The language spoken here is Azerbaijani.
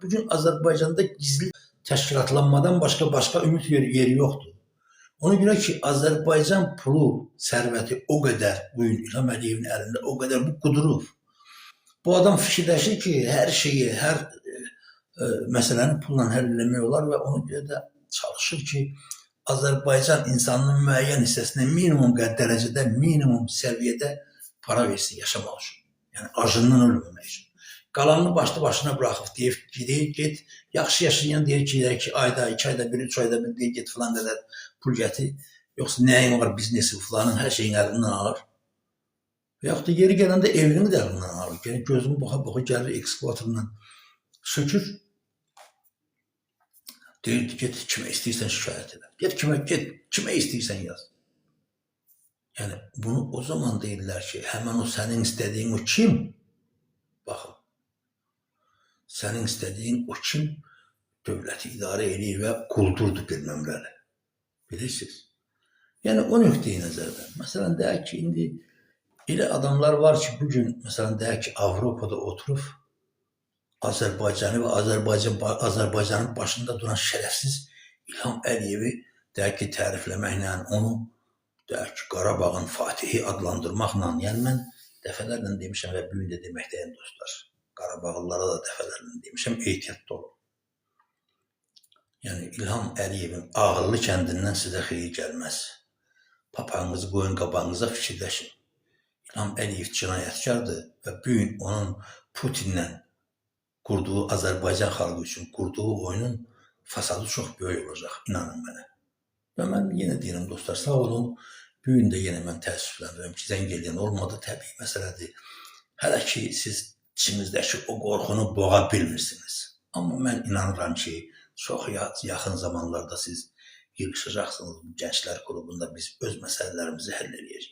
bugün Azərbaycanda gizli təşkilatlanmadan başqa ümid yeri yoxdur. Ona görə ki, Azərbaycan pulu, sərvəti o qədər, bugün İlham Əliyevin əlində o qədər bu qudurur. Bu adam fikirləşir ki, hər şeyi, hər məsələni pulla həll eləmək olar və ona görə də çalışır ki, Azərbaycan insanının müəyyən hissəsinə minimum dərəcədə, minimum səviyyədə para versin yaşamaq üçün. Yəni, acından ölməmək üçün. Qalanını başlı başına bıraxıb, deyir, get, yaxşı yaşayan deyir ki, ayda, 2 ayda bir, 3 ayda bir, deyir, get filan qədər pul gətir. Yoxsa nəyin var, biznesi filanın, hər şeyin əlindən alır. Və yaxud da yeri gələndə evini də əlindən alır. Yəni, gözünü baxa-baxa gəlir, ekskavatorla sökür. Deyir, get, kimə istəyirsən şikayət elə. Get, kimə istəyirsən yaz. Yəni, bunu o zaman deyirlər ki, həmən o sənin istədiyin o kim? Baxın. Sənin istədiyin o kim dövləti idarə edir və quldurdur bilməmləri. Bilirsiniz? Yəni, o nöqteyi nəzərdən. Məsələn, deyək ki, indi elə adamlar var ki, bugün, məsələn, deyək ki, Avropada oturub Azərbaycanı və Azərbaycanın başında duran şərəfsiz İlham Əliyevi deyək ki, tərifləməklə, onu deyək ki, Qarabağın Fatihi adlandırmaqla, yəni mən dəfələrlə demişəm və bugün də deməkdəyim dostlar, Qarabağlılara da dəfələrlə demişəm, ehtiyatda olun. Yəni, İlham Əliyevin ağıllı kəndindən sizə xeyir gəlməz. Papağınızı qoyun qabağınıza fikirləşin. İlham Əliyev cinayətkardır və bugün onun Putinlə qurduğu Azərbaycan xalqı üçün qurduğu oyunun fasadı çox böyük olacaq, inanın mənə. Və mən yenə deyirəm dostlar, sağ olun. Bugün də yenə mən təəssüflənirəm ki, zəng eləyən olmadı, təbii məsələdir. Hələ ki, siz içinizdəki o qorxunu boğa bilmirsiniz. Amma mən inanıram ki, çox yaxın zamanlarda siz yığışacaqsınız bu gənclər qrupunda biz öz məsələlərimizi həll edəcəyik.